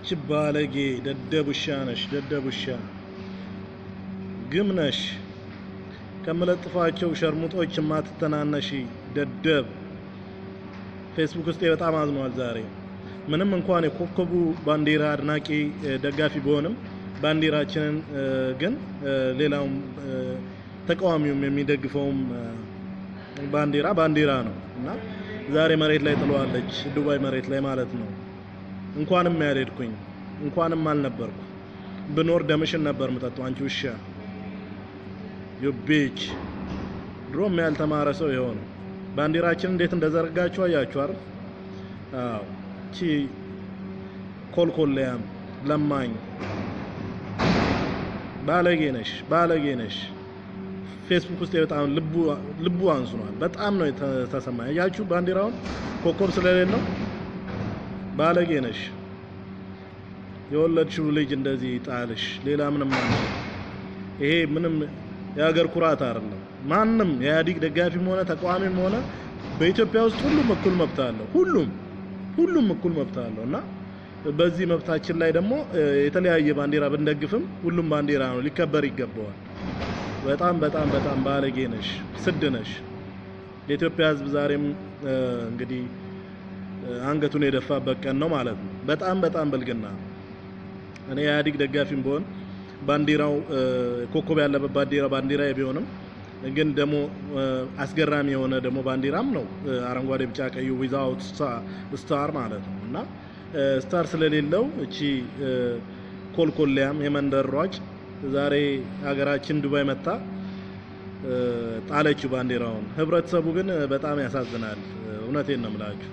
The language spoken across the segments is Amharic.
ችባለጌ ደደቡሻ ነሽ ደደቡሻ ግምነሽ ከመለጥፋቸው ሸርሙጦች ማትተናነሺ ደደብ ፌስቡክ ውስጥ በጣም አዝኗል ዛሬ ምንም እንኳን የኮከቡ ባንዲራ አድናቂ ደጋፊ ቢሆንም ባንዲራችንን ግን ሌላውም ተቃዋሚውም የሚደግፈውም ባንዲራ ነው እና ዛሬ መሬት ላይ ጥሏለች ዱባይ መሬት ላይ ማለት ነው እንኳንም ያልሄድኩኝ እንኳንም አልነበርኩ ብኖር ደምሽን ነበር መጣጣው አንቺ ውሻ you bitch ድሮም ያልተማረ ሰው ይሆን ባንዲራችን እንዴት እንደዘረጋችሁ አያችሁ አይደል አዎ ቺ ኮልኮልያም ለማኝ ባለጌ ነሽ ፌስቡክ ውስጥ በጣም ልቡ አንሱናል በጣም ነው ተሰማኝ ያያችሁ ባንዲራውን ኮኮብ ስለሌለው ባለጌ ነሽ የወለድሽው ልጅ እንደዚህ ጣልሽ ሌላ ምንም ይሄ ምንም የሀገር ኩራት አይደለም ማንንም የኢህአዴግ ደጋፊም ሆነ ተቃዋሚም ሆነ በኢትዮጵያ ውስጥ ሁሉም እኩል መብት አለው ሁሉም እኩል መብት አለውና በዚህ መብታችን ላይ ደግሞ የተለያየ ባንዲራ ብንደግፍም ሁሉም ባንዲራ ነው ሊከበር ይገባዋል በጣም ባለጌ ነሽ ስድ ነሽ የኢትዮጵያ ህዝብ ዛሬም እንግዲህ አንገቱን የደፋበት ቀን ነው ማለት ነው በጣም በልግና እኔ የኢህአዴግ ደጋፊም ቢሆን ባንዲራው ኮኮብ ያለበት ባንዲራ ቢሆንም ግን ደሞ አስገራሚ የሆነ ደሞ ባንዲራም ነው አረንጓዴ ቢጫ ቀዩ without star ማለት ነው እና ስታር ስለሌለው እቺ ኮልኮልያም የመንደር ሯጭ ዛሬ ሀገራችን ዱባይ መጣ ጣለችው ባንዲራውን ህብረተሰቡ ግን በጣም ያሳዝናል እውነቴን ነው የምላችሁ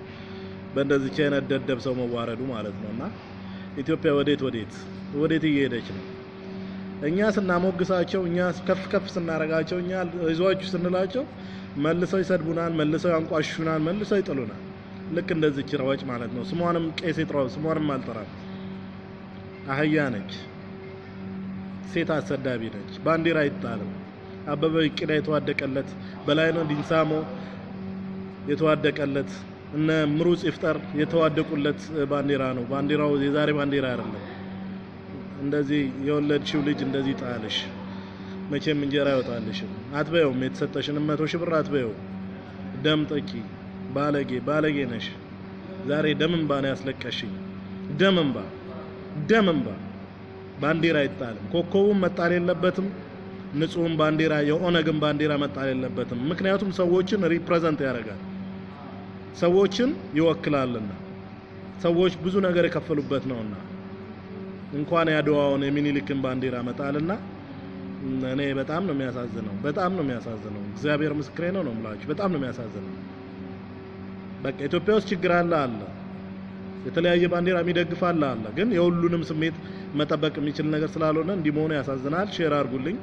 በእንደዚህ አይነት ደደብ ሰው መዋረዱ ማለት ነውና ኢትዮጵያ ወዴት እየሄደች ነው እኛ ስናሞግሳቸው እኛ ከፍ ስናረጋቸው እኛ ይዟችሁ ስንላቸው መልሰው ይሰድቡናል መልሰው ያንቋሹናል መልሰው ይጥሉናል ልክ እንደዚህ ጭራዋጭ ማለት ነው ስሟንም ቄስ ይጥራው ስሟንም አልጠራም አህያ ነች ሴት አሰዳቢ ነች ባንዲራ ይጣላል አበበ ይቅዳ የተዋደቀለት በላይነው ዲንሳሞ የተዋደቀለት እነ ምሩጽ ይፍጠር የተዋደቁለት ባንዲራ ነው ባንዲራው የዛሬ ባንዲራ አይደለም እንደዚህ የወለድሽው ልጅ እንደዚህ ጣልሽ መቼም እንጀራ ያወጣልሽ አትበየውም የተሰጠሽን 100 ሺህ ብር አትበየው ደም ጠቂ ባለጌ ነሽ ዛሬ ደምንባ ነው ያስለቀሽኝ ደምንባ ባንዲራ ይጣል ኮኮቡም መጣል የለበትም ንጹህም ባንዲራ የኦነግም ባንዲራ መጣል የለበትም ምክንያቱም ሰዎችን ሪፕሬዘንት ያደርጋል ሰዎችን ይወክላልና ሰዎች ብዙ ነገር የከፈሉበት ነውና እንኳን ያድዋውን የሚኒሊክን ባንዲራ መጣልና እኔ በጣም ነው የሚያሳዝነው እግዚአብሔር ምስክሬ ነው የምላችሁ በጣም ነው የሚያሳዝነው በቃ ኢትዮጵያ ውስጥ ችግር አለ የተለያየ ባንዲራ የሚደግፍ አለ ግን የሁሉንም ስሜት መጠበቅ የሚችል ነገር ስላልሆነ እንዲሞነ ያሳዝናል ሼር አድርጉልኝ